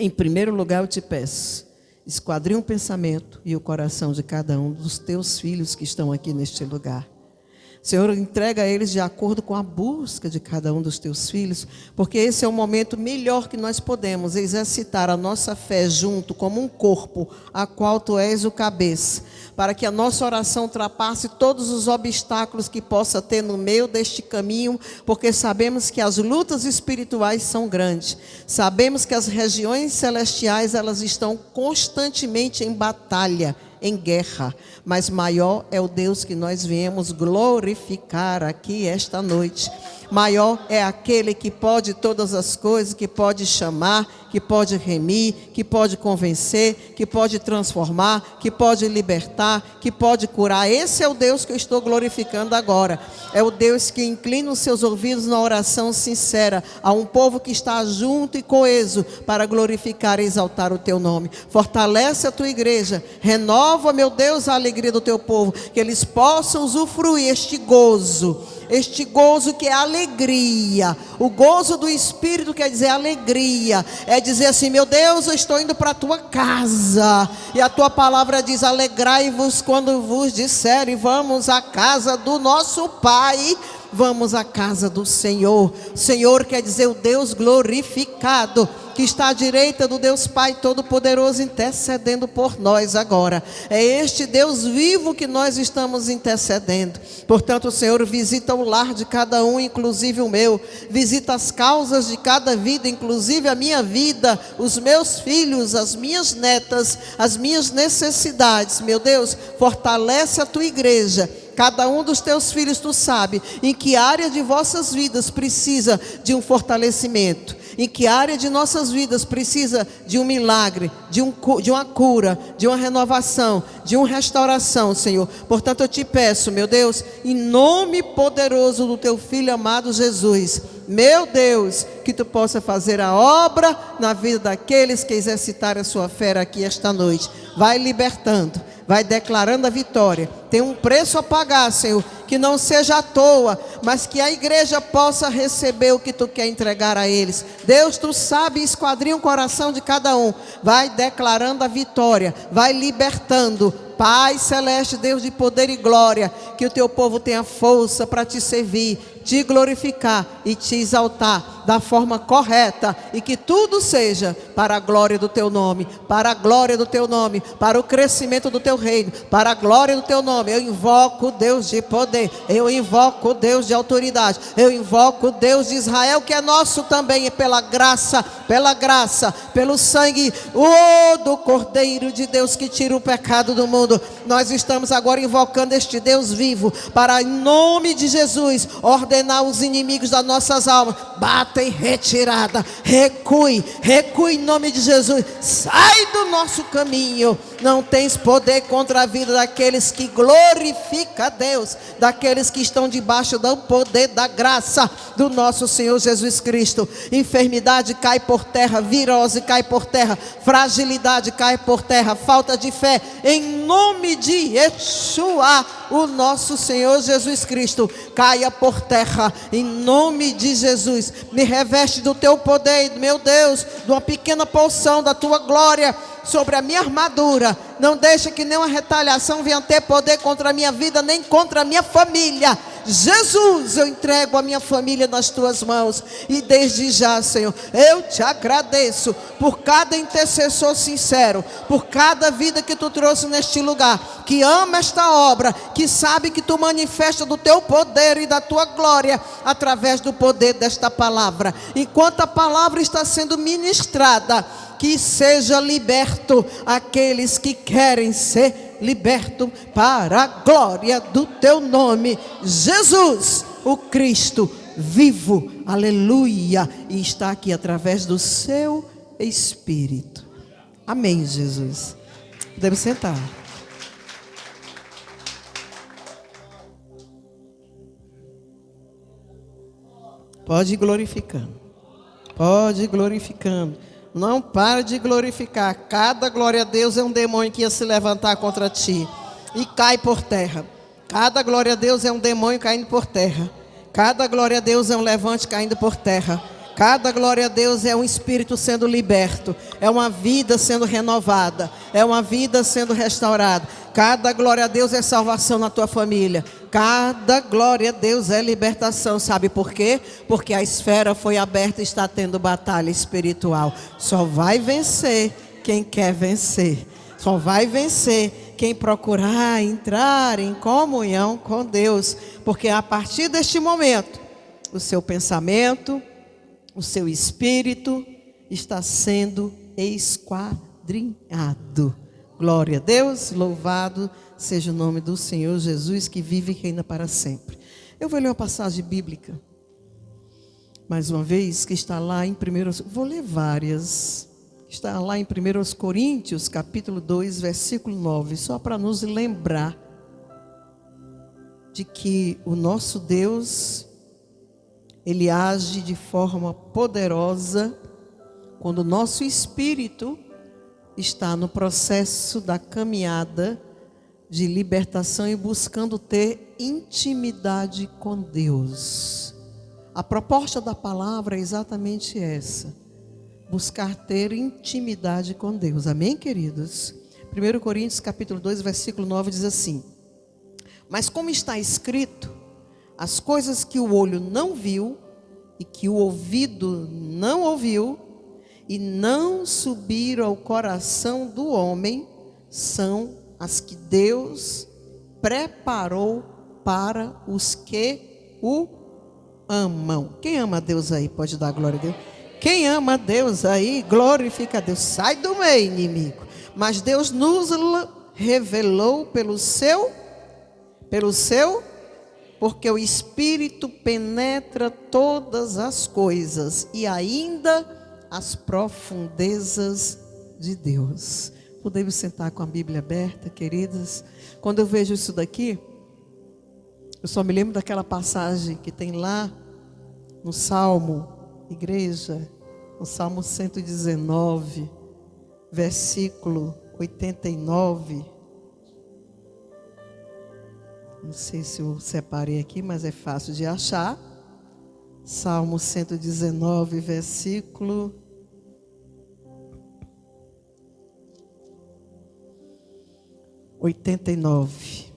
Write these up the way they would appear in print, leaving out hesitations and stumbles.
Em primeiro lugar, eu te peço, esquadrinha o pensamento e o coração de cada um dos teus filhos que estão aqui neste lugar. Senhor, entrega a eles de acordo com a busca de cada um dos teus filhos, porque esse é o momento melhor que nós podemos exercitar a nossa fé junto, como um corpo, a qual tu és o cabeça, para que a nossa oração ultrapasse todos os obstáculos que possa ter no meio deste caminho, porque sabemos que as lutas espirituais são grandes, sabemos que as regiões celestiais elas estão constantemente em batalha, em guerra, mas maior é o Deus que nós viemos glorificar aqui esta noite. Maior é aquele que pode todas as coisas, que pode chamar, que pode remir, que pode convencer, que pode transformar, que pode libertar, que pode curar. Esse é o Deus que eu estou glorificando agora. É o Deus que inclina os seus ouvidos na oração sincera a um povo que está junto e coeso para glorificar e exaltar o teu nome. Fortalece a tua igreja, renova, meu Deus, a alegria do teu povo, que eles possam usufruir este gozo que é alegria. O gozo do Espírito quer dizer alegria, é dizer assim: meu Deus, eu estou indo para a tua casa, e a tua palavra diz: alegrai-vos quando vos disserem vamos à casa do nosso Pai. Vamos à casa do Senhor. Senhor quer dizer o Deus glorificado, que está à direita do Deus Pai Todo-Poderoso, intercedendo por nós agora. É este Deus vivo que nós estamos intercedendo. Portanto, Senhor, visita o lar de cada um, inclusive o meu. Visita as causas de cada vida, inclusive a minha vida, os meus filhos, as minhas netas, as minhas necessidades. Meu Deus, fortalece a tua igreja. Cada um dos teus filhos, tu sabe em que área de vossas vidas precisa de um fortalecimento, em que área de nossas vidas precisa de um milagre, de uma cura, de uma renovação, de uma restauração, Senhor. Portanto, eu te peço, meu Deus, em nome poderoso do teu Filho amado Jesus, meu Deus, que tu possa fazer a obra na vida daqueles que exercitarem a sua fé aqui esta noite. Vai libertando, vai declarando a vitória. Tem um preço a pagar, Senhor, que não seja à toa, mas que a igreja possa receber o que tu quer entregar a eles. Deus, tu sabe, esquadrinha o coração de cada um. Vai declarando a vitória, vai libertando. Pai celeste, Deus de poder e glória, que o teu povo tenha força para te servir, te glorificar e te exaltar da forma correta, e que tudo seja para a glória do teu nome, para a glória do teu nome, para o crescimento do teu reino, para a glória do teu nome. Eu invoco o Deus de poder, eu invoco o Deus de autoridade, eu invoco o Deus de Israel, que é nosso também, e pela graça, pelo sangue do Cordeiro de Deus que tira o pecado do mundo, nós estamos agora invocando este Deus vivo, para em nome de Jesus ordenar os inimigos das nossas almas: bata em retirada, recue em nome de Jesus, sai do nosso caminho. Não tens poder contra a vida daqueles que glorificam a Deus, daqueles que estão debaixo do poder da graça do nosso Senhor Jesus Cristo. Enfermidade cai por terra, virose cai por terra, fragilidade cai por terra, falta de fé, em nome de Yeshua, o nosso Senhor Jesus Cristo, caia por terra, em nome de Jesus. Me reveste do teu poder, meu Deus, de uma pequena porção da tua glória sobre a minha armadura. Não deixa que nenhuma retaliação venha ter poder contra a minha vida, nem contra a minha família. Jesus, eu entrego a minha família nas tuas mãos, e desde já, Senhor, eu te agradeço por cada intercessor sincero, por cada vida que tu trouxe neste lugar, que ama esta obra, que sabe que tu manifesta do teu poder e da tua glória através do poder desta palavra. Enquanto a palavra está sendo ministrada, que seja liberto aqueles que querem ser libertos para a glória do teu nome, Jesus, o Cristo vivo, aleluia, e está aqui através do seu Espírito. Amém, Jesus. Podemos sentar. Pode ir glorificando, pode ir glorificando. Não pare de glorificar. Cada glória a Deus é um demônio que ia se levantar contra ti e cai por terra. Cada glória a Deus é um demônio caindo por terra. Cada glória a Deus é um levante caindo por terra. Cada glória a Deus é um espírito sendo liberto, é uma vida sendo renovada, é uma vida sendo restaurada. Cada glória a Deus é salvação na tua família. Cada glória a Deus é libertação. Sabe por quê? Porque a esfera foi aberta e está tendo batalha espiritual. Só vai vencer quem quer vencer. Só vai vencer quem procurar entrar em comunhão com Deus. Porque a partir deste momento, o seu pensamento, o seu espírito está sendo esquadrinhado. Glória a Deus, louvado seja o nome do Senhor Jesus, que vive e reina para sempre. Eu vou ler uma passagem bíblica, mais uma vez, que está lá em 1... Vou ler várias. Está lá em 1 Coríntios, capítulo 2, versículo 9, só para nos lembrar de que o nosso Deus, Ele age de forma poderosa quando o nosso espírito está no processo da caminhada de libertação e buscando ter intimidade com Deus. A proposta da palavra é exatamente essa: buscar ter intimidade com Deus. Amém, queridos? 1 Coríntios capítulo 2, versículo 9 diz assim: mas como está escrito, as coisas que o olho não viu e que o ouvido não ouviu e não subiram ao coração do homem, são as que Deus preparou para os que o amam. Quem ama a Deus aí? Pode dar glória a Deus. Quem ama a Deus aí, glorifica a Deus. Sai do meio, inimigo. Mas Deus nos revelou porque o Espírito penetra todas as coisas e ainda as profundezas de Deus. Podemos sentar com a Bíblia aberta, queridas? Quando eu vejo isso daqui, eu só me lembro daquela passagem que tem lá no Salmo, igreja, no Salmo 119, versículo 89. Não sei se eu separei aqui, mas é fácil de achar. Salmo 119, versículo 89,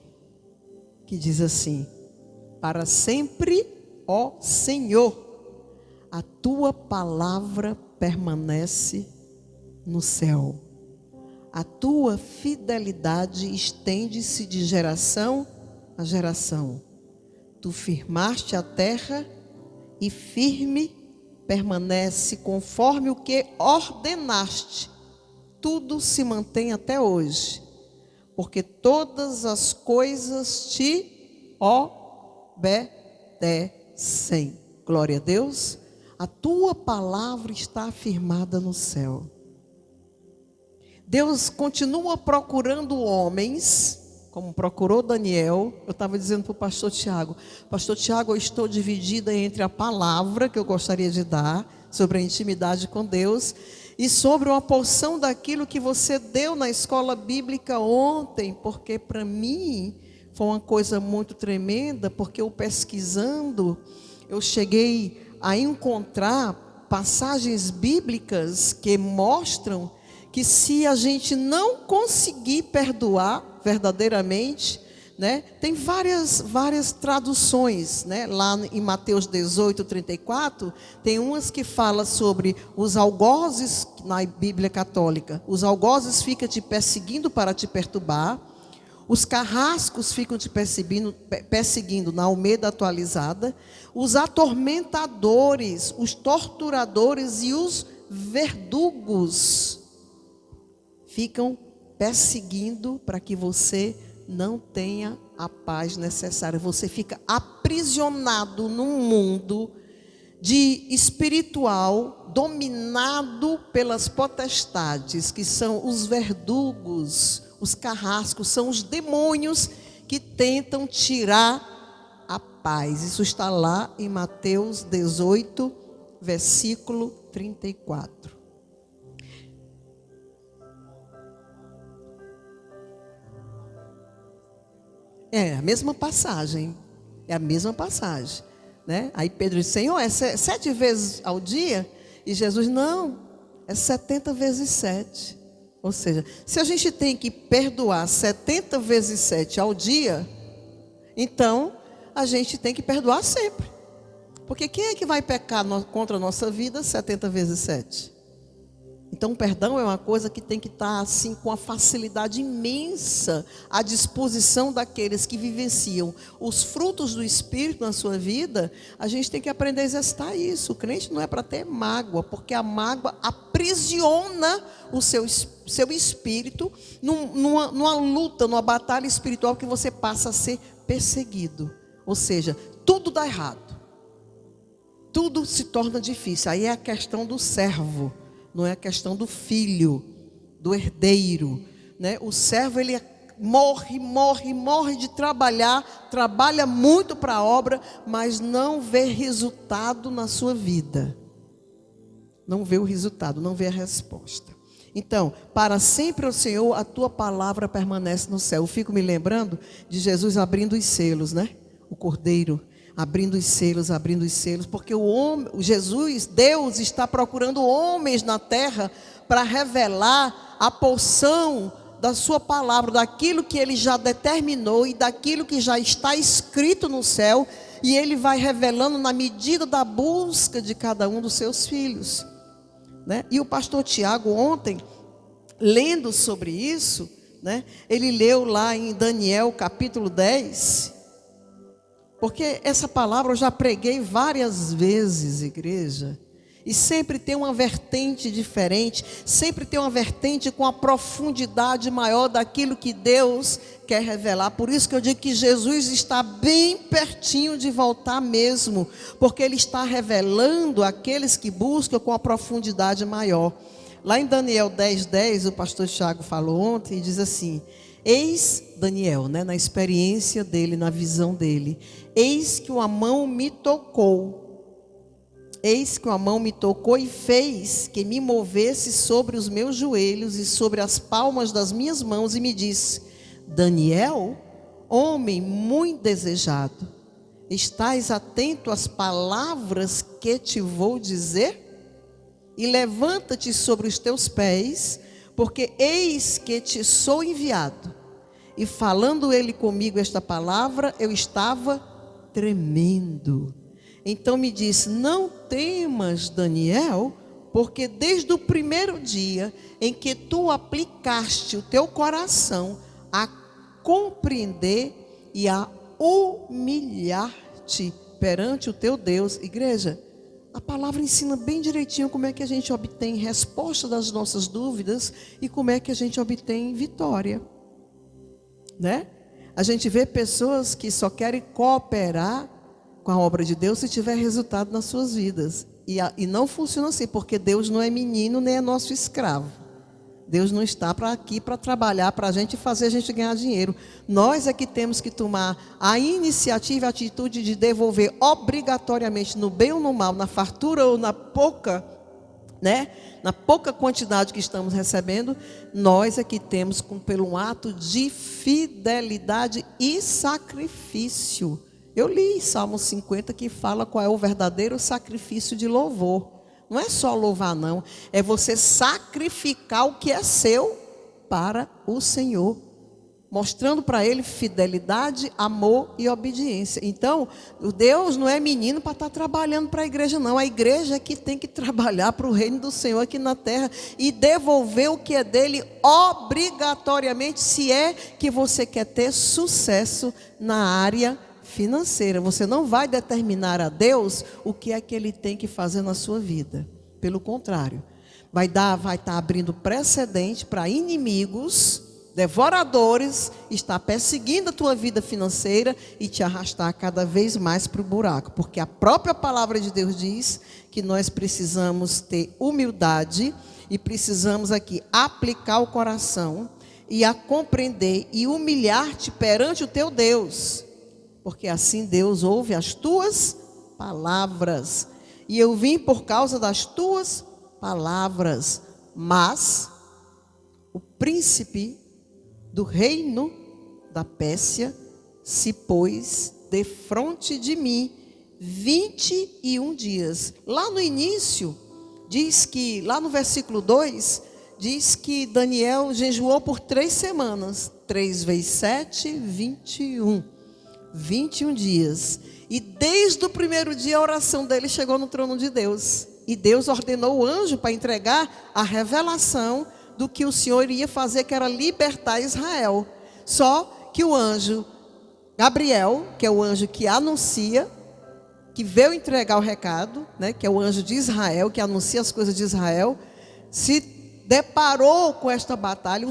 que diz assim: para sempre, ó Senhor, a tua palavra permanece no céu. A tua fidelidade estende-se de geração a geração. Tu firmaste a terra e firme permanece conforme o que ordenaste. Tudo se mantém até hoje, porque todas as coisas te obedecem. Glória a Deus. A tua palavra está afirmada no céu. Deus continua procurando homens, como procurou Daniel. Eu estava dizendo para o pastor Tiago: pastor Tiago, eu estou dividida entre a palavra que eu gostaria de dar sobre a intimidade com Deus e sobre uma porção daquilo que você deu na escola bíblica ontem, porque para mim foi uma coisa muito tremenda, porque eu pesquisando, eu cheguei a encontrar passagens bíblicas que mostram que se a gente não conseguir perdoar verdadeiramente, né, tem várias traduções, né, lá em Mateus 18, 34, tem umas que falam sobre os algozes, na Bíblia católica, os algozes ficam te perseguindo para te perturbar, os carrascos ficam te perseguindo na Almeida atualizada, os atormentadores, os torturadores e os verdugos ficam perseguindo para que você não tenha a paz necessária. Você fica aprisionado num mundo de espiritual dominado pelas potestades, que são os verdugos, os carrascos, são os demônios que tentam tirar a paz. Isso está lá em Mateus 18, versículo 34. É a mesma passagem. É a mesma passagem. né? Aí Pedro disse: Senhor, é 7 vezes ao dia? E Jesus: não, é 70 vezes 7. Ou seja, se a gente tem que perdoar 70 vezes 7 ao dia, então a gente tem que perdoar sempre. Porque quem é que vai pecar contra a nossa vida 70 vezes 7? Então o perdão é uma coisa que tem que estar assim com a facilidade imensa à disposição daqueles que vivenciam os frutos do Espírito na sua vida. A gente tem que aprender a exercitar isso. O crente não é para ter mágoa, porque a mágoa aprisiona o seu espírito numa luta, numa batalha espiritual que você passa a ser perseguido. Ou seja, tudo dá errado. Tudo se torna difícil. Aí é a questão do servo. Não é a questão do filho, do herdeiro, né? O servo, ele morre de trabalhar, trabalha muito para a obra, mas não vê resultado na sua vida. Não vê o resultado, não vê a resposta. Então, para sempre, ó Senhor, a tua palavra permanece no céu. Eu fico me lembrando de Jesus abrindo os selos, né? O cordeiro abrindo os selos, porque Jesus, Deus, está procurando homens na terra para revelar a porção da sua palavra, daquilo que ele já determinou e daquilo que já está escrito no céu, e ele vai revelando na medida da busca de cada um dos seus filhos, né? E o pastor Tiago ontem, lendo sobre isso, né, ele leu lá em Daniel capítulo 10, porque essa palavra eu já preguei várias vezes, igreja, e sempre tem uma vertente diferente, sempre tem uma vertente com a profundidade maior daquilo que Deus quer revelar. Por isso que eu digo que Jesus está bem pertinho de voltar mesmo, porque Ele está revelando aqueles que buscam com a profundidade maior. Lá em Daniel 10:10, o pastor Tiago falou ontem, e diz assim: eis Daniel, né, na experiência dele, na visão dele, eis que uma mão me tocou. Eis que uma mão me tocou e fez que me movesse sobre os meus joelhos e sobre as palmas das minhas mãos, e me disse: Daniel, homem muito desejado, estás atento às palavras que te vou dizer? E levanta-te sobre os teus pés, porque eis que te sou enviado. E falando ele comigo esta palavra, eu estava tremendo. Então me disse: não temas, Daniel, porque desde o primeiro dia em que tu aplicaste o teu coração a compreender e a humilhar-te perante o teu Deus. Igreja, a palavra ensina bem direitinho como é que a gente obtém resposta das nossas dúvidas e como é que a gente obtém vitória, né? A gente vê pessoas que só querem cooperar com a obra de Deus se tiver resultado nas suas vidas. E não funciona assim, porque Deus não é menino nem é nosso escravo. Deus não está aqui para trabalhar para a gente e fazer a gente ganhar dinheiro. Nós é que temos que tomar a iniciativa e a atitude de devolver obrigatoriamente, no bem ou no mal, na fartura ou na pouca, né? Na pouca quantidade que estamos recebendo, nós é que temos, pelo um ato de fidelidade e sacrifício. Eu li Salmo 50 que fala qual é o verdadeiro sacrifício de louvor. Não é só louvar, não. É você sacrificar o que é seu para o Senhor, mostrando para Ele fidelidade, amor e obediência. Então, Deus não é menino para estar trabalhando para a igreja, não. A igreja é que tem que trabalhar para o reino do Senhor aqui na terra e devolver o que é dele obrigatoriamente, se é que você quer ter sucesso na área financeira. Você não vai determinar a Deus o que é que Ele tem que fazer na sua vida. Pelo contrário, vai estar abrindo precedente para inimigos, devoradores, estar perseguindo a tua vida financeira e te arrastar cada vez mais para o buraco. Porque a própria palavra de Deus diz que nós precisamos ter humildade e precisamos aqui aplicar o coração e a compreender e humilhar-te perante o teu Deus. Porque assim Deus ouve as tuas palavras. E eu vim por causa das tuas palavras. Mas o príncipe do reino da Pérsia se pôs defronte de mim, 21 dias. Lá no início, diz que, lá no versículo 2, diz que Daniel jejuou por 3 semanas. 3 vezes 7, 21. 21 dias. E desde o primeiro dia a oração dele chegou no trono de Deus. E Deus ordenou o anjo para entregar a revelação do que o Senhor iria fazer, que era libertar Israel. Só que o anjo Gabriel, que é o anjo que anuncia, que veio entregar o recado, né, que é o anjo de Israel, que anuncia as coisas de Israel, se deparou com esta batalha,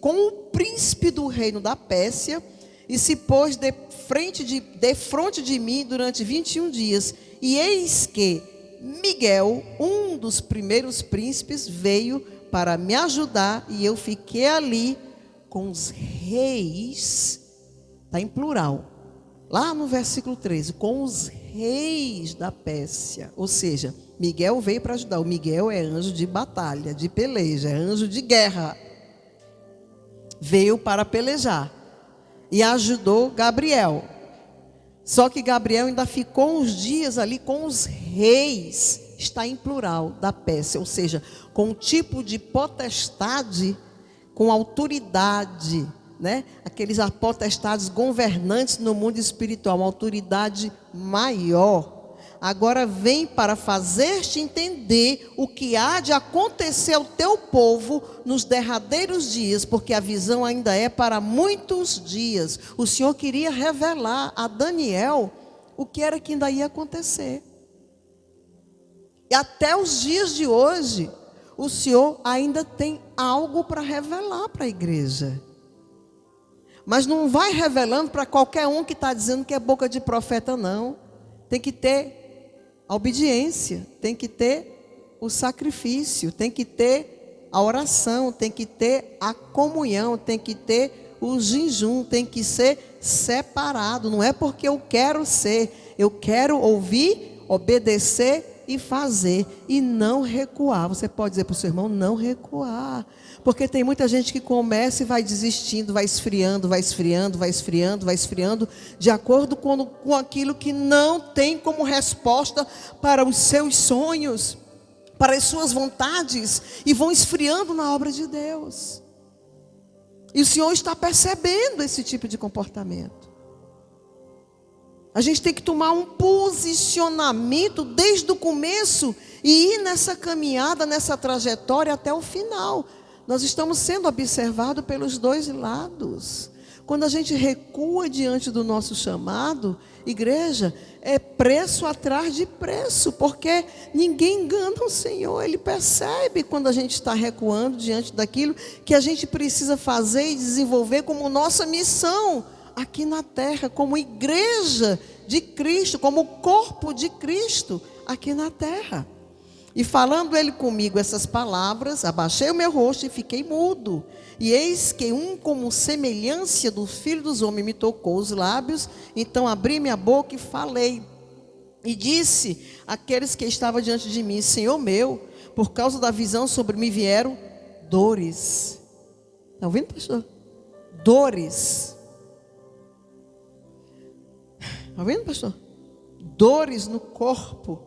com o príncipe do reino da Pérsia, e se pôs de frente de mim durante 21 dias. E eis que Miguel, um dos primeiros príncipes, veio para me ajudar, e eu fiquei ali com os reis, está em plural, lá no versículo 13, com os reis da Pérsia. Ou seja, Miguel veio para ajudar. O Miguel é anjo de batalha, de peleja, é anjo de guerra. Veio para pelejar e ajudou Gabriel. Só que Gabriel ainda ficou uns dias ali com os reis, está em plural, da Pérsia. Ou seja, com um tipo de potestade, com autoridade, né? Aqueles potestades governantes no mundo espiritual, uma autoridade maior. Agora vem para fazer-te entender o que há de acontecer ao teu povo nos derradeiros dias, porque a visão ainda é para muitos dias. O Senhor queria revelar a Daniel o que era que ainda ia acontecer. E até os dias de hoje, o Senhor ainda tem algo para revelar para a igreja. Mas não vai revelando para qualquer um que está dizendo que é boca de profeta, não. Tem que ter a obediência, tem que ter o sacrifício, tem que ter a oração, tem que ter a comunhão, tem que ter o jejum, tem que ser separado. Não é porque eu quero ser, eu quero ouvir, obedecer e fazer, e não recuar. Você pode dizer para o seu irmão, não recuar. Porque tem muita gente que começa e vai desistindo, vai esfriando, vai esfriando, vai esfriando, vai esfriando, de acordo com aquilo que não tem como resposta para os seus sonhos, para as suas vontades, e vão esfriando na obra de Deus. E o Senhor está percebendo esse tipo de comportamento. A gente tem que tomar um posicionamento desde o começo e ir nessa caminhada, nessa trajetória até o final. Nós estamos sendo observados pelos dois lados. Quando a gente recua diante do nosso chamado, igreja, é preço atrás de preço, porque ninguém engana o Senhor. Ele percebe quando a gente está recuando diante daquilo que a gente precisa fazer e desenvolver como nossa missão aqui na terra, como igreja de Cristo, como corpo de Cristo aqui na terra. E falando ele comigo essas palavras, abaixei o meu rosto e fiquei mudo. E eis que como semelhança do Filho dos Homens me tocou os lábios. Então abri minha boca e falei. E disse àqueles que estavam diante de mim, Senhor meu, por causa da visão sobre mim vieram dores. Está ouvindo, pastor? Dores. Está ouvindo, pastor? Dores no corpo.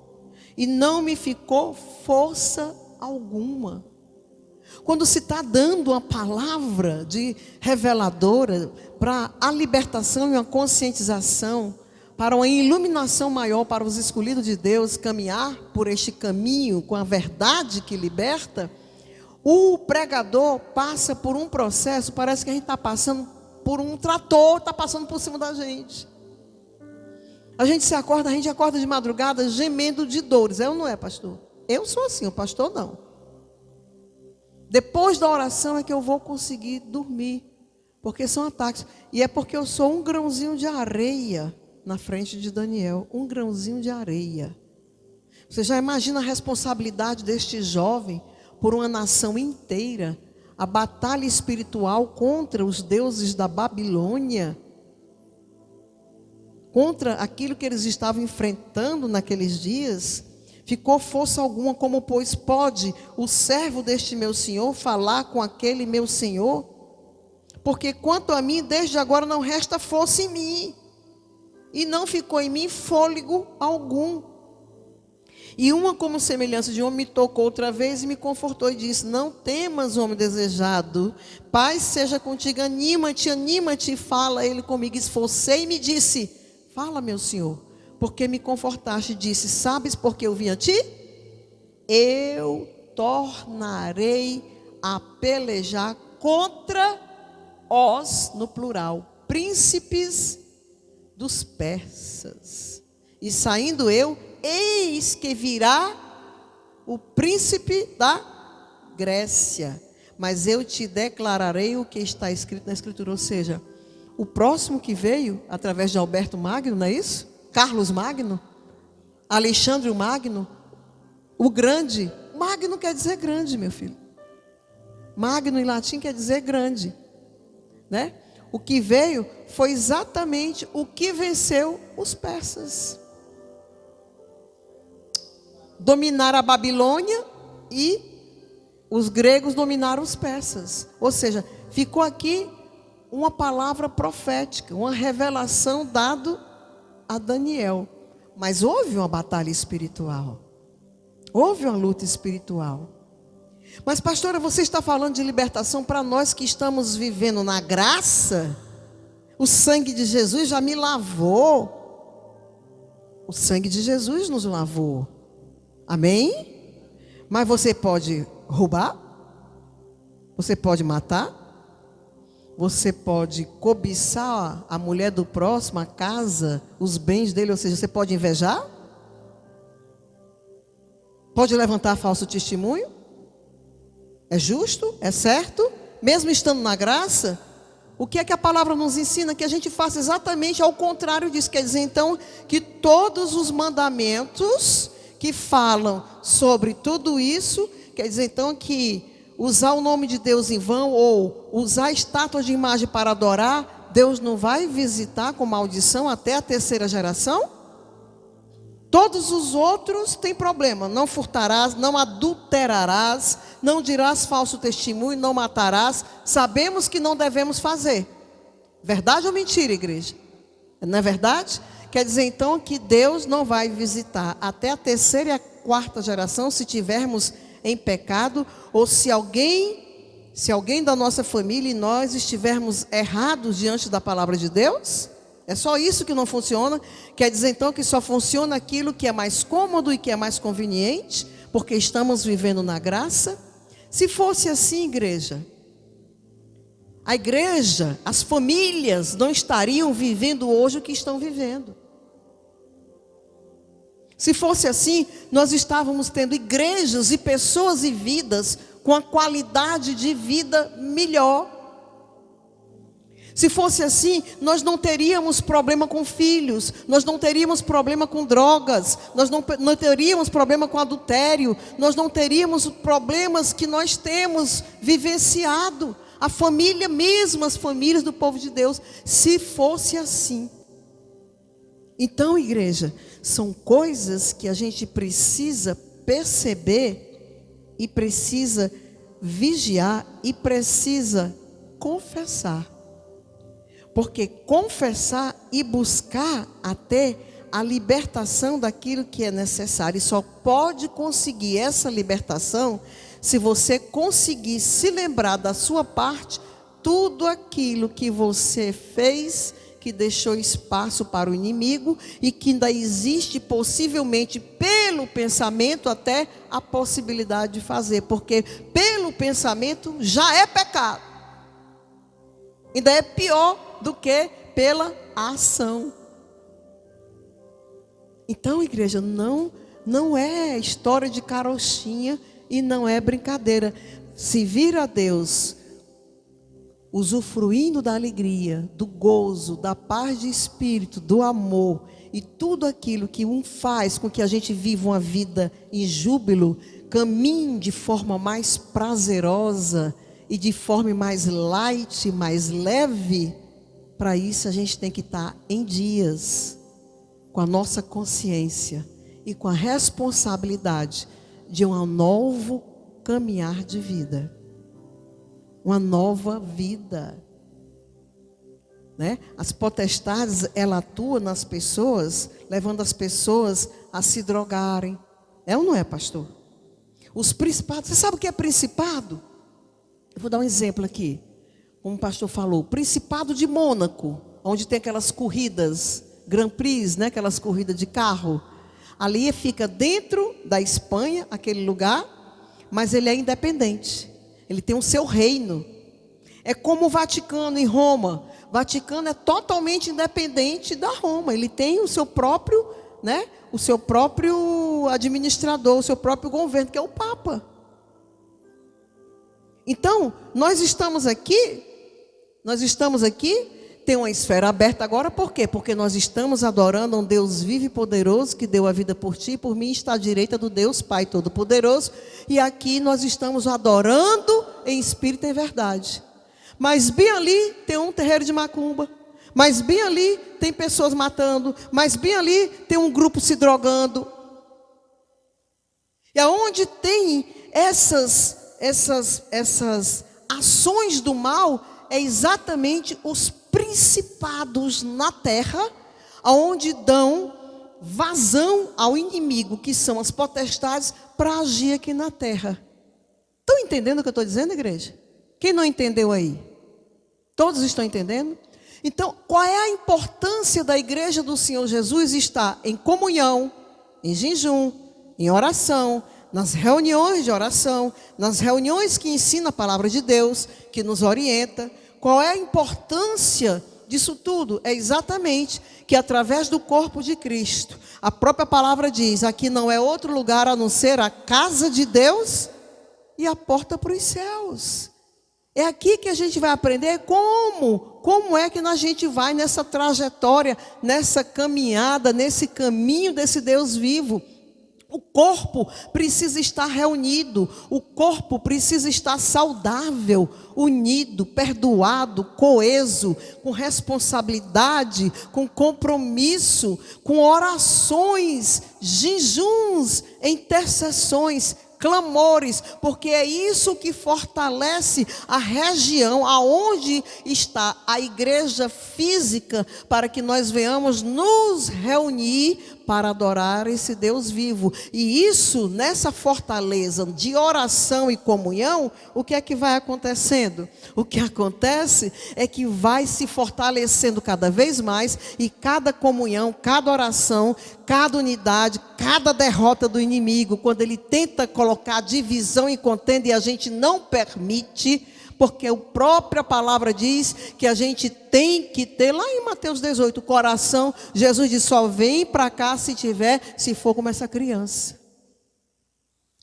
E não me ficou força alguma. Quando se está dando uma palavra de reveladora para a libertação e uma conscientização, para uma iluminação maior para os escolhidos de Deus caminhar por este caminho com a verdade que liberta, o pregador passa por um processo, parece que a gente está passando por um trator, está passando por cima da gente. A gente acorda de madrugada gemendo de dores. É ou não é, pastor? Eu sou assim, o pastor não. Depois da oração é que eu vou conseguir dormir, porque são ataques. E é porque eu sou um grãozinho de areia na frente de Daniel. Um grãozinho de areia. Você já imagina a responsabilidade deste jovem por uma nação inteira, a batalha espiritual contra os deuses da Babilônia, contra aquilo que eles estavam enfrentando naqueles dias. Ficou força alguma, como pois pode o servo deste meu senhor falar com aquele meu senhor? Porque quanto a mim, desde agora não resta força em mim. e não ficou em mim fôlego algum. E uma como semelhança de homem me tocou outra vez e me confortou e disse: não temas, homem desejado, paz seja contigo, anima-te, anima-te. E fala ele comigo, esforcei e me disse: fala, meu Senhor, porque me confortaste. Disse: sabes por que eu vim a ti? Eu tornarei a pelejar contra os, no plural, príncipes dos persas. E saindo eu, eis que virá o príncipe da Grécia. Mas eu te declararei o que está escrito na Escritura. Ou seja, o próximo que veio, através de Alberto Magno, não é isso? Carlos Magno, Alexandre o Magno, o grande. Magno quer dizer grande, meu filho. Magno em latim quer dizer grande, né? O que veio foi exatamente o que venceu os persas. Dominaram a Babilônia e os gregos dominaram os persas. Ou seja, ficou aqui uma palavra profética, uma revelação dada a Daniel. Mas houve uma batalha espiritual. Houve uma luta espiritual. Mas, pastora, você está falando de libertação para nós que estamos vivendo na graça? O sangue de Jesus já me lavou. O sangue de Jesus nos lavou. Amém? Mas você pode roubar? Você pode matar? Você pode cobiçar a mulher do próximo, a casa, os bens dele, ou seja, você pode invejar? Pode levantar falso testemunho? É justo? É certo? Mesmo estando na graça? O que é que a palavra nos ensina? Que a gente faça exatamente ao contrário disso. Quer dizer, então, que todos os mandamentos que falam sobre tudo isso, quer dizer, então, que usar o nome de Deus em vão ou usar estátuas de imagem para adorar, Deus não vai visitar com maldição até a terceira geração? Todos os outros têm problema. Não furtarás, não adulterarás, não dirás falso testemunho, não matarás. Sabemos que não devemos fazer. Verdade ou mentira, igreja? Não é verdade? Quer dizer então que Deus não vai visitar até a terceira e a quarta geração se tivermos em pecado, ou se alguém da nossa família e nós estivermos errados diante da palavra de Deus. É só isso que não funciona. Quer dizer então que só funciona aquilo que é mais cômodo e que é mais conveniente, porque estamos vivendo na graça. Se fosse assim, igreja, a igreja, as famílias não estariam vivendo hoje o que estão vivendo. Se fosse assim, nós estávamos tendo igrejas e pessoas e vidas com a qualidade de vida melhor. Se fosse assim, nós não teríamos problema com filhos, nós não teríamos problema com drogas, nós não teríamos problema com adultério, nós não teríamos problemas que nós temos vivenciado. A família mesmo, as famílias do povo de Deus, se fosse assim. Então, igreja, são coisas que a gente precisa perceber e precisa vigiar e precisa confessar. Porque confessar e buscar até a libertação daquilo que é necessário. E só pode conseguir essa libertação se você conseguir se lembrar da sua parte, tudo aquilo que você fez, que deixou espaço para o inimigo e que ainda existe possivelmente pelo pensamento até a possibilidade de fazer. Porque pelo pensamento já é pecado. Ainda é pior do que pela ação. Então, igreja, não é história de carochinha e não é brincadeira. Se vir a Deus usufruindo da alegria, do gozo, da paz de espírito, do amor e tudo aquilo que faz com que a gente viva uma vida em júbilo, caminhe de forma mais prazerosa e de forma mais light, mais leve. Para isso a gente tem que estar em dias com a nossa consciência e com a responsabilidade de um novo caminhar de vida. Uma nova vida. né? As potestades, ela atua nas pessoas, levando as pessoas a se drogarem. É ou não é, pastor? Os principados, você sabe o que é principado? Eu vou dar um exemplo aqui. Como o pastor falou, Principado de Mônaco, onde tem aquelas corridas, Grand Prix, né? Aquelas corridas de carro. Ali fica dentro da Espanha, aquele lugar, mas ele é independente. Ele tem o seu reino. É como o Vaticano em Roma. O Vaticano é totalmente independente da Roma. Ele tem o seu próprio, né? O seu próprio administrador, o seu próprio governo, que é o Papa. Então, nós estamos aqui, tem uma esfera aberta agora, por quê? Porque nós estamos adorando um Deus vivo e poderoso, que deu a vida por ti e por mim, está à direita do Deus Pai Todo-Poderoso, e aqui nós estamos adorando em espírito e em verdade. Mas bem ali tem um terreiro de macumba, mas bem ali tem pessoas matando, mas bem ali tem um grupo se drogando. E aonde tem essas ações do mal, é exatamente os principados na terra, aonde dão vazão ao inimigo, que são as potestades, para agir aqui na terra. Estão entendendo o que eu estou dizendo, igreja? Quem não entendeu aí? Todos estão entendendo? Então, qual é a importância da igreja do Senhor Jesus? Está em comunhão, em jejum, em oração, nas reuniões de oração, nas reuniões que ensina a palavra de Deus, que nos orienta. Qual é a importância disso tudo? É exatamente que através do corpo de Cristo, a própria palavra diz, aqui não é outro lugar a não ser a casa de Deus e a porta para os céus. É aqui que a gente vai aprender como é que a gente vai nessa trajetória, nessa caminhada, nesse caminho desse Deus vivo. O corpo precisa estar reunido, o corpo precisa estar saudável, unido, perdoado, coeso, com responsabilidade, com compromisso, com orações, jejuns, intercessões, clamores, porque é isso que fortalece a região aonde está a igreja física, para que nós venhamos nos reunir para adorar esse Deus vivo. E isso, nessa fortaleza de oração e comunhão, o que é que vai acontecendo? O que acontece é que vai se fortalecendo cada vez mais, e cada comunhão, cada oração, cada unidade, cada derrota do inimigo, quando ele tenta colocar divisão e contenda e a gente não permite, porque a própria palavra diz que a gente tem que ter, lá em Mateus 18, o coração, Jesus diz, só vem para cá se for como essa criança.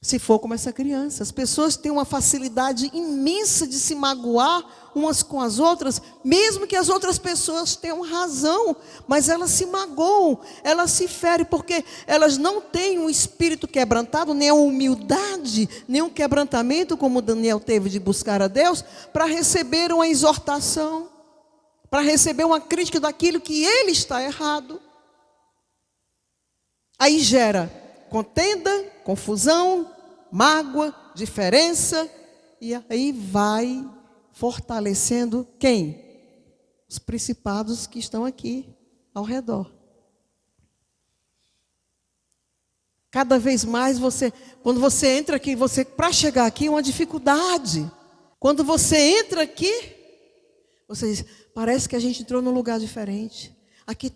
Se for como essa criança. As pessoas têm uma facilidade imensa de se magoar umas com as outras, mesmo que as outras pessoas tenham razão, mas elas se magoam, elas se ferem, porque elas não têm um espírito quebrantado, nem a humildade, nem um quebrantamento, como Daniel teve de buscar a Deus, para receber uma exortação, para receber uma crítica daquilo que ele está errado. Aí gera contenda, confusão, mágoa, diferença, e aí vai fortalecendo quem? Os principados que estão aqui ao redor. Cada vez mais quando você entra aqui, para chegar aqui é uma dificuldade. Quando você entra aqui, você diz, parece que a gente entrou num lugar diferente. Aqui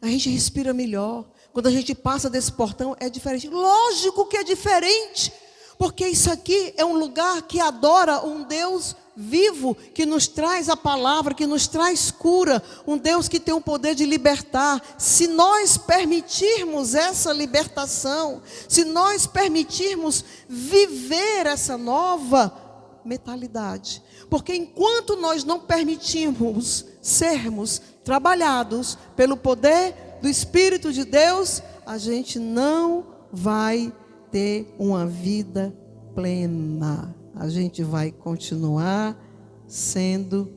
a gente respira melhor. Quando a gente passa desse portão é diferente. Lógico que é diferente, porque isso aqui é um lugar que adora um Deus vivo, que nos traz a palavra, que nos traz cura, um Deus que tem o poder de libertar. Se nós permitirmos essa libertação, se nós permitirmos viver essa nova mentalidade, porque enquanto nós não permitirmos sermos trabalhados pelo poder do Espírito de Deus, a gente não vai ter uma vida plena. A gente vai continuar sendo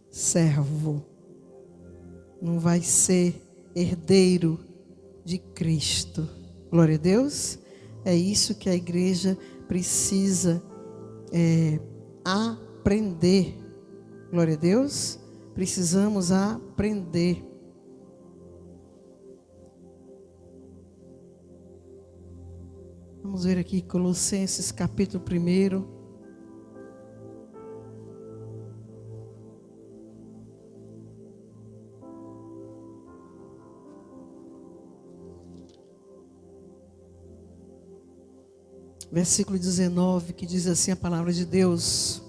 servo. Não vai ser herdeiro de Cristo. Glória a Deus. É isso que a igreja precisa aprender. Glória a Deus. precisamos aprender. Vamos ver aqui Colossenses capítulo 1. Versículo 19, que diz assim a palavra de Deus: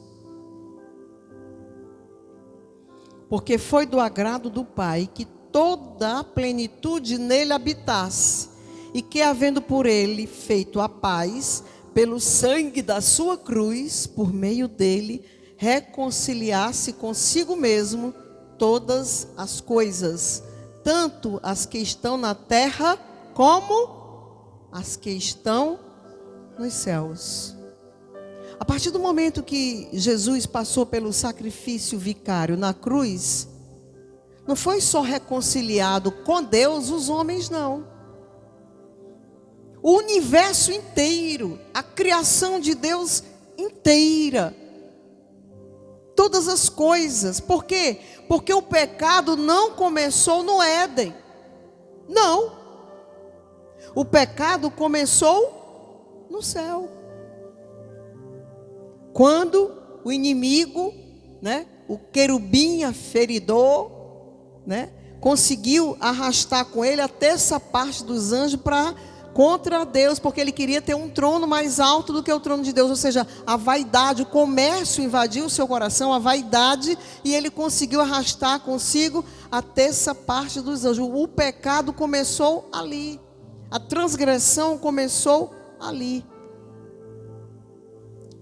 porque foi do agrado do Pai que toda a plenitude nele habitasse, e que, havendo por ele feito a paz, pelo sangue da sua cruz, por meio dele, reconciliasse consigo mesmo todas as coisas, tanto as que estão na terra, como as que estão nos céus. A partir do momento que Jesus passou pelo sacrifício vicário na cruz, não foi só reconciliado com Deus os homens, não. O universo inteiro, a criação de Deus inteira, todas as coisas. Por quê? Porque o pecado não começou no Éden. Não. O pecado começou no céu. Quando o inimigo, o querubim aferidor, conseguiu arrastar com ele a terça parte dos anjos contra Deus, porque ele queria ter um trono mais alto do que o trono de Deus, ou seja, a vaidade, o comércio invadiu o seu coração, a vaidade, e ele conseguiu arrastar consigo a terça parte dos anjos. O pecado começou ali, a transgressão começou ali,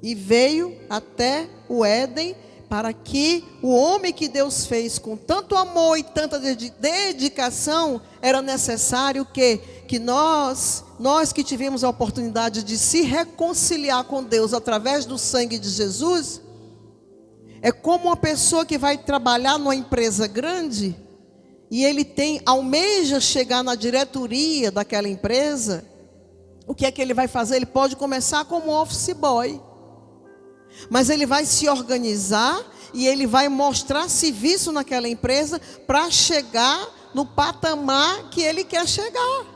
e veio até o Éden, para que o homem que Deus fez com tanto amor e tanta dedicação, era necessário que nós que tivemos a oportunidade de se reconciliar com Deus através do sangue de Jesus, é como uma pessoa que vai trabalhar numa empresa grande, e ele almeja chegar na diretoria daquela empresa. O que é que ele vai fazer? Ele pode começar como office boy, mas ele vai se organizar e ele vai mostrar serviço naquela empresa para chegar no patamar que ele quer chegar.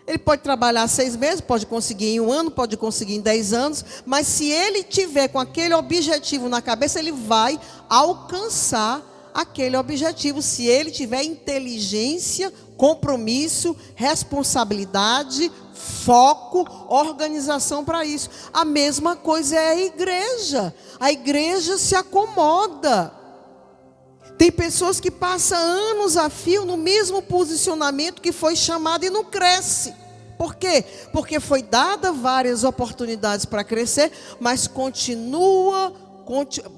Ele pode trabalhar 6 meses, pode conseguir em 1 ano, pode conseguir em 10 anos, mas se ele tiver com aquele objetivo na cabeça, ele vai alcançar aquele objetivo, se ele tiver inteligência, compromisso, responsabilidade, foco, organização para isso. A mesma coisa é a igreja. A igreja se acomoda. Tem pessoas que passam anos a fio no mesmo posicionamento que foi chamado e não cresce. Por quê? Porque foi dada várias oportunidades para crescer, mas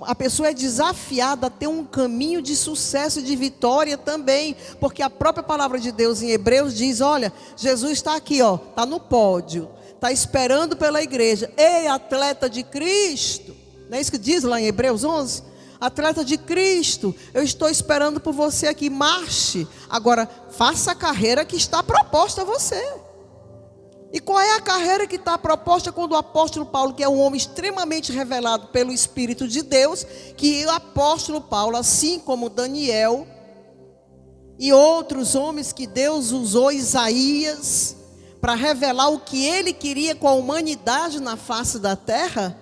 a pessoa é desafiada a ter um caminho de sucesso e de vitória também, porque a própria palavra de Deus em Hebreus diz: olha, Jesus está aqui, está no pódio, está esperando pela igreja. Ei, atleta de Cristo, não é isso que diz lá em Hebreus 11? Atleta de Cristo, eu estou esperando por você aqui, marche, agora faça a carreira que está proposta a você. E qual é a carreira que está proposta quando o apóstolo Paulo, que é um homem extremamente revelado pelo Espírito de Deus, que o apóstolo Paulo, assim como Daniel e outros homens que Deus usou, Isaías, para revelar o que ele queria com a humanidade na face da terra,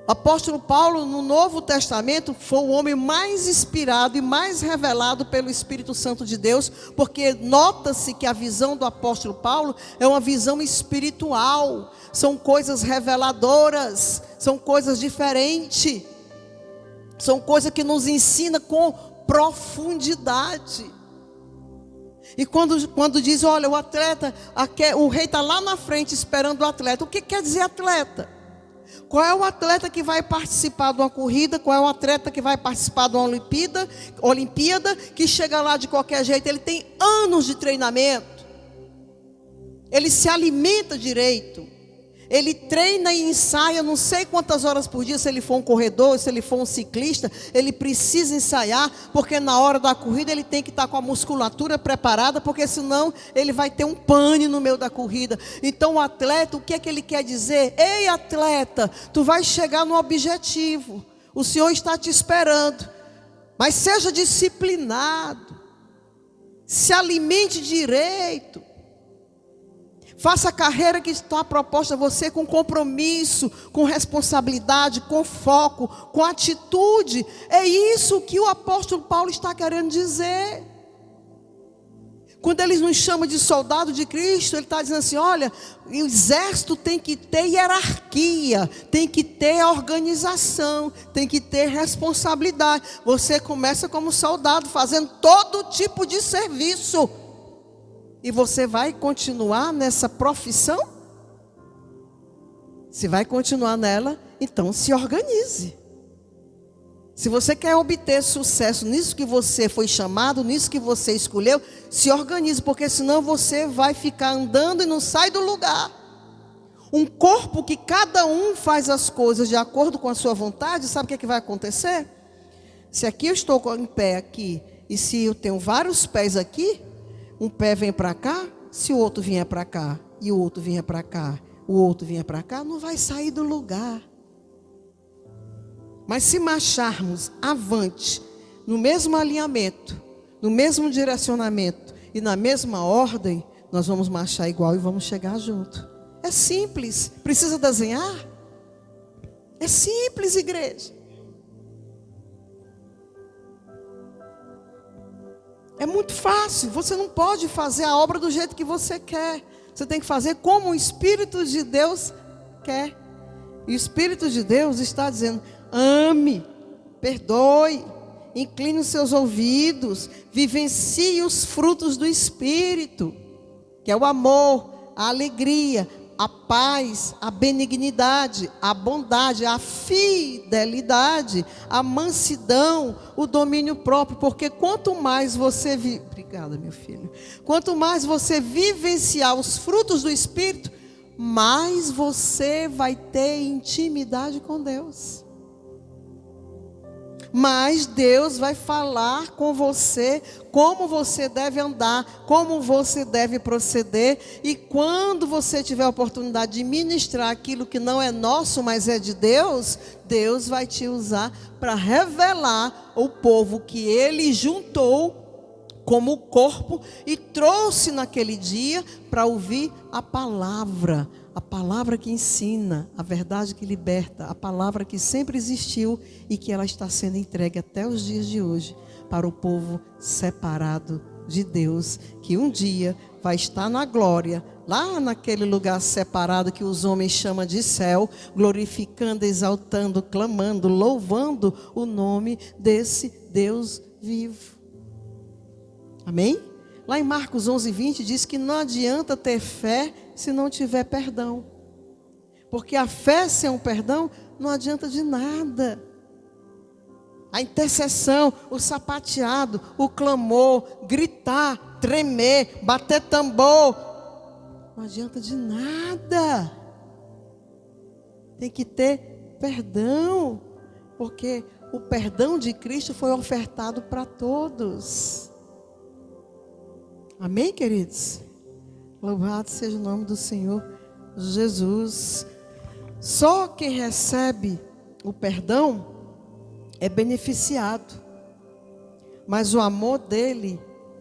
o apóstolo Paulo, no Novo Testamento, foi o homem mais inspirado e mais revelado pelo Espírito Santo de Deus, porque nota-se que a visão do apóstolo Paulo é uma visão espiritual, são coisas reveladoras, são coisas diferentes, são coisas que nos ensinam com profundidade. E quando diz, olha, o atleta, o rei está lá na frente esperando o atleta, o que quer dizer atleta? Qual é o atleta que vai participar de uma corrida? Qual é o atleta que vai participar de uma Olimpíada, que chega lá de qualquer jeito? Ele tem anos de treinamento, ele se alimenta direito, ele treina e ensaia não sei quantas horas por dia. Se ele for um corredor, se ele for um ciclista, ele precisa ensaiar, porque na hora da corrida ele tem que estar com a musculatura preparada, porque senão ele vai ter um pane no meio da corrida. Então o atleta, o que é que ele quer dizer? Ei, atleta, tu vai chegar no objetivo, o Senhor está te esperando. Mas seja disciplinado. Se alimente direito. Faça a carreira que está proposta a você com compromisso, com responsabilidade, com foco, com atitude. É isso que o apóstolo Paulo está querendo dizer. Quando ele nos chama de soldado de Cristo, ele está dizendo assim: olha, o exército tem que ter hierarquia, tem que ter organização, tem que ter responsabilidade. Você começa como soldado, fazendo todo tipo de serviço. E você vai continuar nessa profissão? Se vai continuar nela, então se organize. Se você quer obter sucesso nisso que você foi chamado, nisso que você escolheu, se organize, porque senão você vai ficar andando e não sai do lugar. Um corpo que cada um faz as coisas de acordo com a sua vontade, sabe o que é que vai acontecer? Se aqui eu estou em pé aqui, e se eu tenho vários pés aqui, um pé vem para cá, se o outro vier para cá, e o outro vier para cá, o outro vier para cá, não vai sair do lugar. Mas se marcharmos avante, no mesmo alinhamento, no mesmo direcionamento e na mesma ordem, nós vamos marchar igual e vamos chegar junto. É simples. Precisa desenhar? É simples, igreja. É muito fácil. Você não pode fazer a obra do jeito que você quer. Você tem que fazer como o Espírito de Deus quer. E o Espírito de Deus está dizendo: ame, perdoe, incline os seus ouvidos, vivencie os frutos do Espírito, que é o amor, a alegria, a paz, a benignidade, a bondade, a fidelidade, a mansidão, o domínio próprio, porque quanto mais você obrigada, meu filho. Quanto mais você vivenciar os frutos do Espírito, mais você vai ter intimidade com Deus. Mas Deus vai falar com você como você deve andar, como você deve proceder. E quando você tiver a oportunidade de ministrar aquilo que não é nosso, mas é de Deus, Deus vai te usar para revelar o povo que Ele juntou como corpo e trouxe naquele dia para ouvir a palavra que ensina, a verdade que liberta, a palavra que sempre existiu e que ela está sendo entregue até os dias de hoje para o povo separado de Deus, que um dia vai estar na glória, lá naquele lugar separado que os homens chamam de céu, glorificando, exaltando, clamando, louvando o nome desse Deus vivo. Amém? Lá em Marcos 11:20 diz que não adianta ter fé se não tiver perdão. Porque a fé sem o perdão não adianta de nada. A intercessão, o sapateado, o clamor, gritar, tremer, bater tambor, não adianta de nada. Tem que ter perdão, porque o perdão de Cristo foi ofertado para todos. Amém, queridos? Louvado seja o nome do Senhor Jesus. Só quem recebe o perdão é beneficiado. Mas o amor dele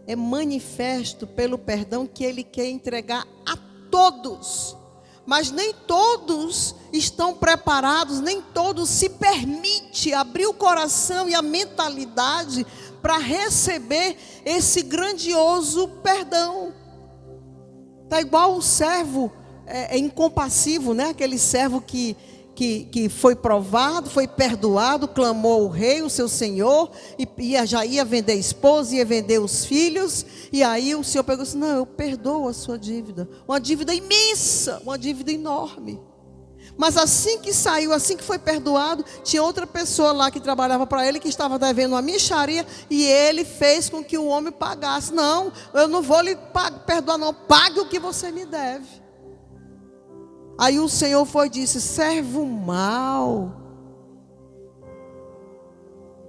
é manifesto pelo perdão que ele quer entregar a todos. Mas nem todos estão preparados, nem todos se permitem abrir o coração e a mentalidade para receber esse grandioso perdão. Está igual o servo incompassivo, né? Aquele servo que foi provado, foi perdoado, clamou ao rei, o seu senhor, e já ia vender a esposa, ia vender os filhos, e aí o senhor pegou assim: não, eu perdoo a sua dívida, uma dívida imensa, uma dívida enorme. Mas assim que saiu, assim que foi perdoado, tinha outra pessoa lá que trabalhava para ele, que estava devendo uma mixaria, e ele fez com que o homem pagasse. Não, eu não vou lhe perdoar não, pague o que você me deve. Aí o Senhor foi e disse: servo mau,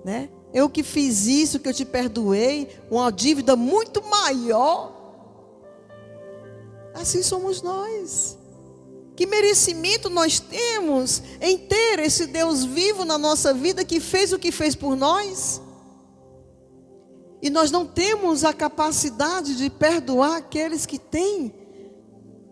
né? Eu que fiz isso, que eu te perdoei, uma dívida muito maior. Assim somos nós. Que merecimento nós temos em ter esse Deus vivo na nossa vida, que fez o que fez por nós? E nós não temos a capacidade de perdoar aqueles que têm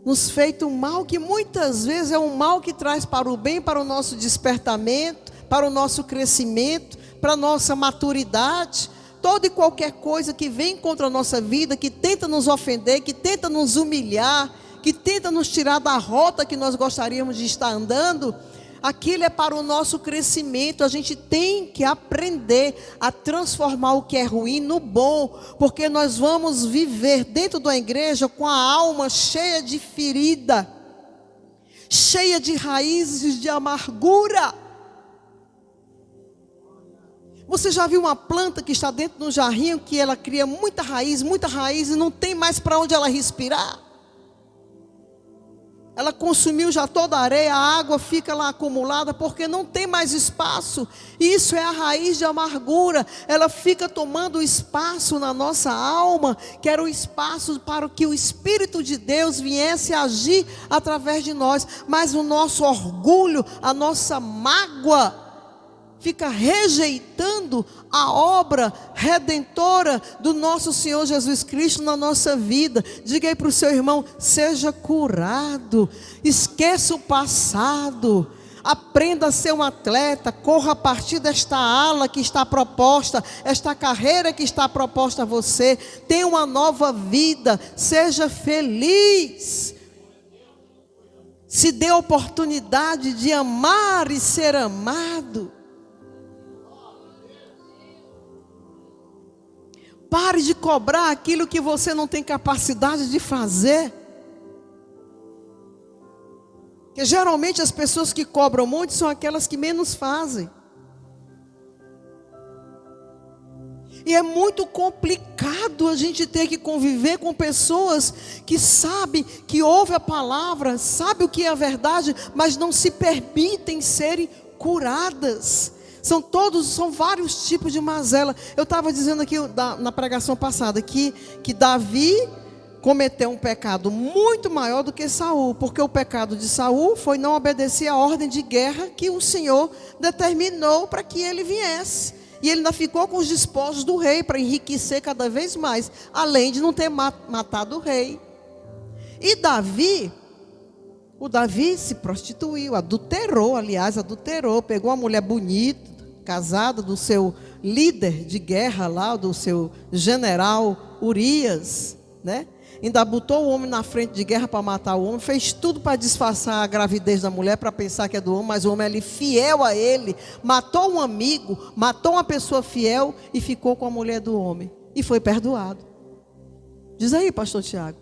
nos feito um mal, que muitas vezes é um mal que traz para o bem, para o nosso despertamento, para o nosso crescimento, para a nossa maturidade. Toda e qualquer coisa que vem contra a nossa vida, que tenta nos ofender, que tenta nos humilhar, que tenta nos tirar da rota que nós gostaríamos de estar andando, aquilo é para o nosso crescimento. A gente tem que aprender a transformar o que é ruim no bom, porque nós vamos viver dentro da igreja com a alma cheia de ferida, cheia de raízes de amargura. Você já viu uma planta que está dentro de um jarrinho, que ela cria muita raiz e não tem mais para onde ela respirar? Ela consumiu já toda a areia, a água fica lá acumulada, porque não tem mais espaço. Isso é a raiz de amargura. Ela fica tomando espaço na nossa alma, que era o espaço para que o Espírito de Deus viesse agir através de nós. Mas o nosso orgulho, a nossa mágoa, fica rejeitando a obra redentora do nosso Senhor Jesus Cristo na nossa vida. Diga aí para o seu irmão: seja curado, esqueça o passado, aprenda a ser um atleta, corra a partir desta ala que está proposta, esta carreira que está proposta a você, tenha uma nova vida, seja feliz. Se dê a oportunidade de amar e ser amado. Pare de cobrar aquilo que você não tem capacidade de fazer. Porque geralmente as pessoas que cobram muito são aquelas que menos fazem. E é muito complicado a gente ter que conviver com pessoas que sabem, que ouvem a palavra, sabem o que é a verdade, mas não se permitem serem curadas. São vários tipos de mazela. Eu estava dizendo aqui na pregação passada que Davi cometeu um pecado muito maior do que Saul, porque o pecado de Saul foi não obedecer a ordem de guerra que o Senhor determinou para que ele viesse. E ele ainda ficou com os despojos do rei para enriquecer cada vez mais, além de não ter matado o rei. E o Davi se prostituiu, adulterou, pegou uma mulher bonita, casada do seu líder de guerra lá, do seu general Urias, né? Ainda botou o homem na frente de guerra para matar o homem, fez tudo para disfarçar a gravidez da mulher, para pensar que é do homem, mas o homem ali fiel a ele, matou um amigo, matou uma pessoa fiel e ficou com a mulher do homem, e foi perdoado. Diz aí, pastor Tiago.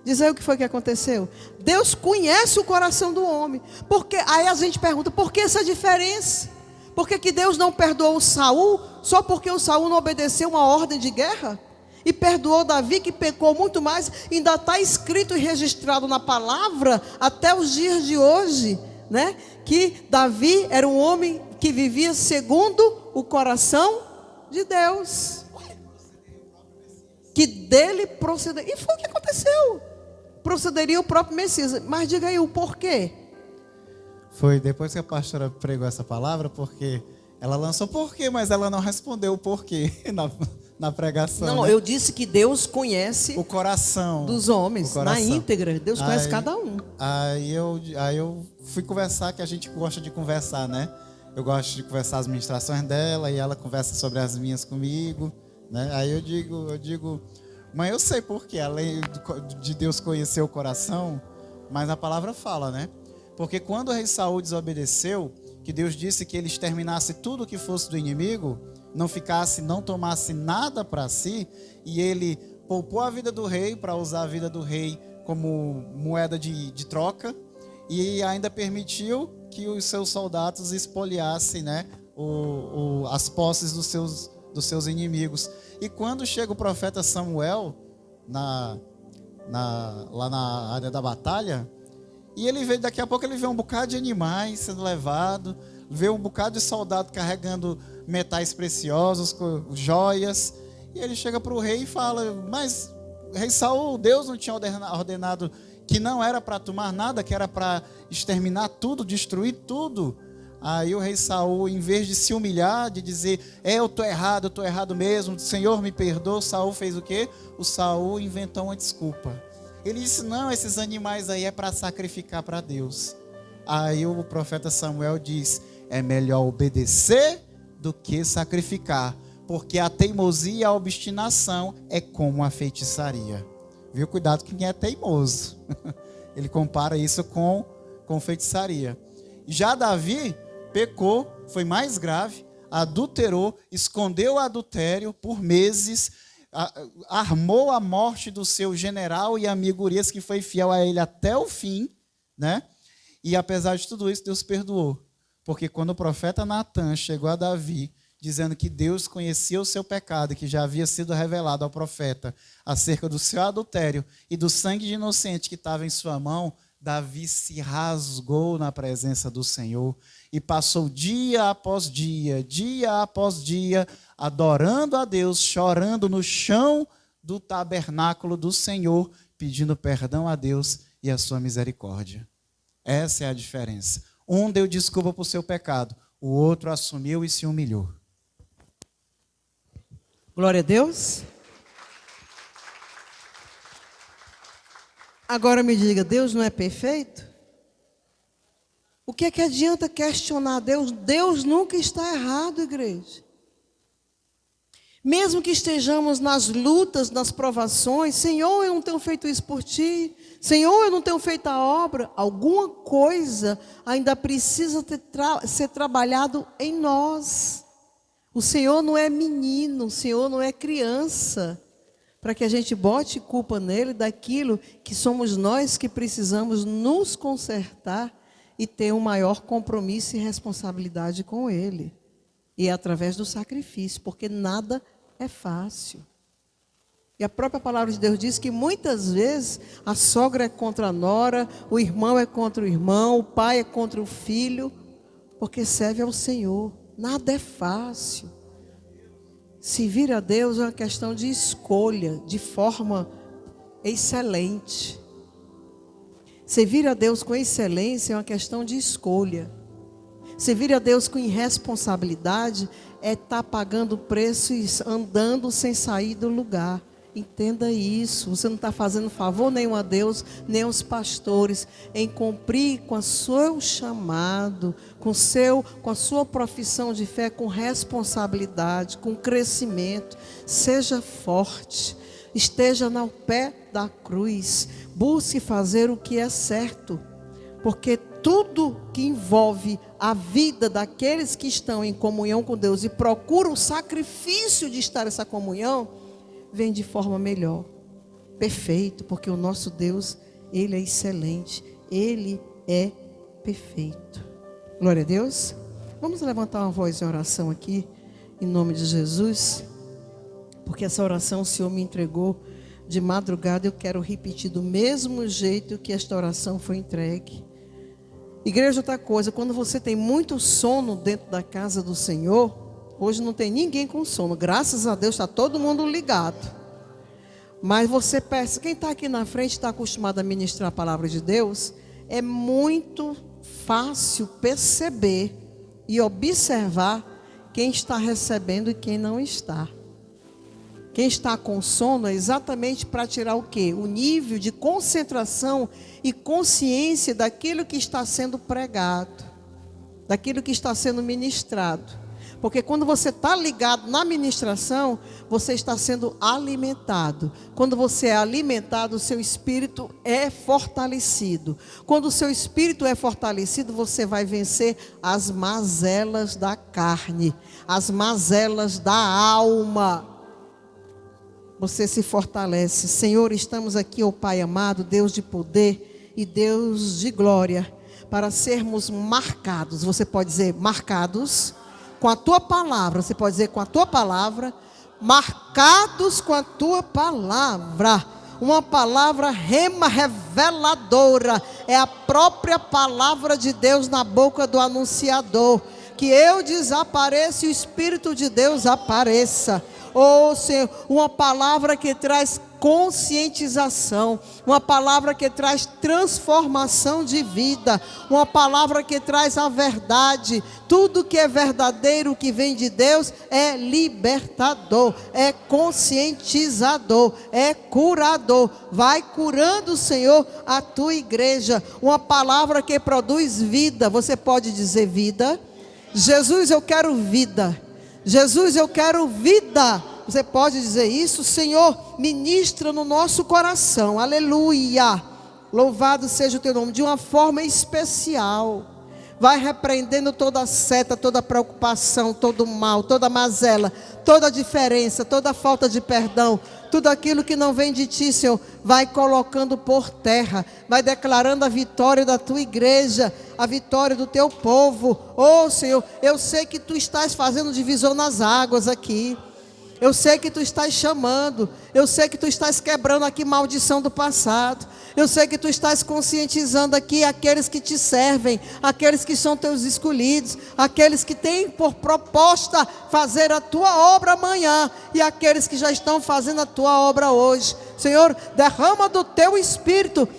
Diz aí o que foi que aconteceu. Deus conhece o coração do homem. Porque aí a gente pergunta: por que essa diferença? Por que Deus não perdoou o Saul só porque o Saul não obedeceu uma ordem de guerra? E perdoou Davi, que pecou muito mais? Ainda está escrito e registrado na palavra até os dias de hoje, né? Que Davi era um homem que vivia segundo o coração de Deus, que dele procederia. E foi o que aconteceu. Procederia o próprio Messias. Mas diga aí o porquê. Foi depois que a pastora pregou essa palavra, porque ela lançou porquê, mas ela não respondeu o porquê na pregação. Não, né? eu disse que Deus conhece o coração dos homens, na íntegra. Deus conhece cada um. Aí eu fui conversar, que a gente gosta de conversar, né? Eu gosto de conversar as ministrações dela, e ela conversa sobre as minhas comigo, né? Aí eu digo, mas eu sei porquê, além de Deus conhecer o coração, mas a palavra fala, né? Porque quando o rei Saul desobedeceu, que Deus disse que ele exterminasse tudo que fosse do inimigo, não tomasse nada para si, e ele poupou a vida do rei para usar a vida do rei como moeda de troca, e ainda permitiu que os seus soldados espoliassem, né, as posses dos seus inimigos. E quando chega o profeta Samuel lá na área da batalha, e daqui a pouco ele vê um bocado de animais sendo levado, vê um bocado de soldado carregando metais preciosos, joias, e ele chega para o rei e fala: mas rei Saul, Deus não tinha ordenado que não era para tomar nada, que era para exterminar tudo, destruir tudo? Aí o rei Saul, em vez de se humilhar, de dizer, eu estou errado mesmo, Senhor me perdoa, Saul fez o quê? O Saul inventou uma desculpa. Ele disse, não, esses animais aí é para sacrificar para Deus. Aí o profeta Samuel diz, é melhor obedecer do que sacrificar, porque a teimosia e a obstinação é como a feitiçaria. Viu? Cuidado com quem é teimoso. Ele compara isso com feitiçaria. Já Davi pecou, foi mais grave, adulterou, escondeu o adultério por meses, armou a morte do seu general e amigo Urias, que foi fiel a ele até o fim, né? E apesar de tudo isso, Deus perdoou. Porque quando o profeta Natan chegou a Davi, dizendo que Deus conhecia o seu pecado, que já havia sido revelado ao profeta acerca do seu adultério e do sangue de inocente que estava em sua mão, Davi se rasgou na presença do Senhor e passou dia após dia, adorando a Deus, chorando no chão do tabernáculo do Senhor, pedindo perdão a Deus e a sua misericórdia. Essa é a diferença. Um deu desculpa por seu pecado, o outro assumiu e se humilhou. Glória a Deus. Agora me diga, Deus não é perfeito? O que é que adianta questionar Deus? Deus nunca está errado, igreja. Mesmo que estejamos nas lutas, nas provações, Senhor, eu não tenho feito isso por Ti, Senhor, eu não tenho feito a obra, alguma coisa ainda precisa ser trabalhado em nós. O Senhor não é menino, o Senhor não é criança, para que a gente bote culpa nele daquilo que somos nós que precisamos nos consertar e ter um maior compromisso e responsabilidade com ele. E é através do sacrifício, porque nada é fácil. E a própria palavra de Deus diz que muitas vezes a sogra é contra a nora, o irmão é contra o irmão, o pai é contra o filho, porque serve ao Senhor. Nada é fácil. Servir a Deus é uma questão de escolha, de forma excelente. Servir a Deus com excelência é uma questão de escolha. Servir a Deus com irresponsabilidade é estar pagando preço e andando sem sair do lugar. Entenda isso. Você não está fazendo favor nenhum a Deus, nem aos pastores, em cumprir com o seu chamado, com a sua profissão de fé, com responsabilidade, com crescimento. Seja forte, esteja no pé da cruz, busque fazer o que é certo, porque tudo que envolve a vida daqueles que estão em comunhão com Deus e procuram o sacrifício de estar nessa comunhão, vem de forma melhor, perfeito, porque o nosso Deus, Ele é excelente, Ele é perfeito. Glória a Deus. Vamos levantar uma voz em oração aqui, em nome de Jesus, porque essa oração o Senhor me entregou de madrugada, eu quero repetir do mesmo jeito que esta oração foi entregue. Igreja, outra coisa, quando você tem muito sono dentro da casa do Senhor, hoje não tem ninguém com sono, graças a Deus está todo mundo ligado. Mas você pensa, quem está aqui na frente está acostumado a ministrar a palavra de Deus, é muito fácil perceber e observar quem está recebendo e quem não está. Quem está com sono é exatamente para tirar o quê? O nível de concentração e consciência daquilo que está sendo pregado, daquilo que está sendo ministrado. Porque quando você está ligado na ministração, você está sendo alimentado. Quando você é alimentado, o seu espírito é fortalecido. Quando o seu espírito é fortalecido, você vai vencer as mazelas da carne, as mazelas da alma. Você se fortalece. Senhor, estamos aqui, ó Pai amado, Deus de poder e Deus de glória, para sermos marcados. Você pode dizer marcados com a tua palavra. Você pode dizer com a tua palavra, marcados com a tua palavra. Uma palavra rema reveladora. É a própria palavra de Deus na boca do anunciador. Que eu desapareça e o Espírito de Deus apareça. Oh, Senhor, uma palavra que traz conscientização, uma palavra que traz transformação de vida, uma palavra que traz a verdade. Tudo que é verdadeiro, que vem de Deus, é libertador, é conscientizador, é curador. Vai curando, Senhor, a tua igreja. Uma palavra que produz vida. Você pode dizer vida? Jesus, eu quero vida. Jesus, eu quero vida. Você pode dizer isso? Senhor, ministra no nosso coração. Aleluia. Louvado seja o teu nome. De uma forma especial. Vai repreendendo toda seta, toda preocupação, todo mal, toda mazela, toda diferença, toda falta de perdão. Tudo aquilo que não vem de ti, Senhor, vai colocando por terra. Vai declarando a vitória da tua igreja, a vitória do teu povo. Oh, Senhor, eu sei que tu estás fazendo divisão nas águas aqui. Eu sei que tu estás chamando, eu sei que tu estás quebrando aqui maldição do passado, eu sei que tu estás conscientizando aqui aqueles que te servem, aqueles que são teus escolhidos, aqueles que têm por proposta fazer a tua obra amanhã, e aqueles que já estão fazendo a tua obra hoje. Senhor, derrama do teu Espírito,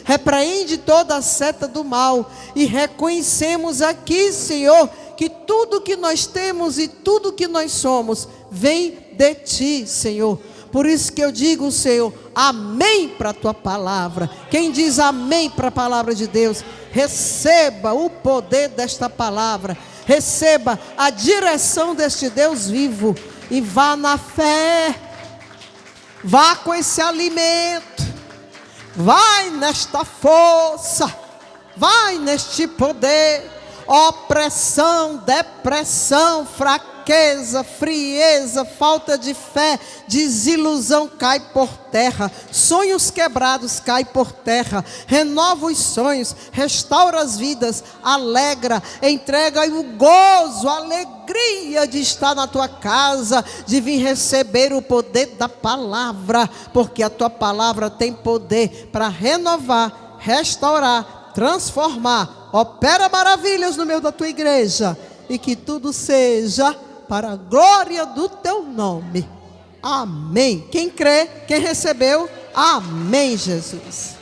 repreende toda a seta do mal, e reconhecemos aqui, Senhor, que tudo que nós temos e tudo que nós somos vem de ti, Senhor. Por isso que eu digo, Senhor, amém para a tua palavra. Quem diz amém para a palavra de Deus, receba o poder desta palavra, receba a direção deste Deus vivo, e vá na fé, vá com esse alimento, vai nesta força, vai neste poder. Opressão, depressão, fraqueza, frieza, falta de fé, desilusão cai por terra, sonhos quebrados cai por terra, renova os sonhos, restaura as vidas, alegra, entrega o gozo, a alegria de estar na tua casa, de vir receber o poder da palavra, porque a tua palavra tem poder para renovar, restaurar, transformar. Opera maravilhas no meio da tua igreja, e que tudo seja para a glória do teu nome. Amém. Quem crê, quem recebeu, amém, Jesus.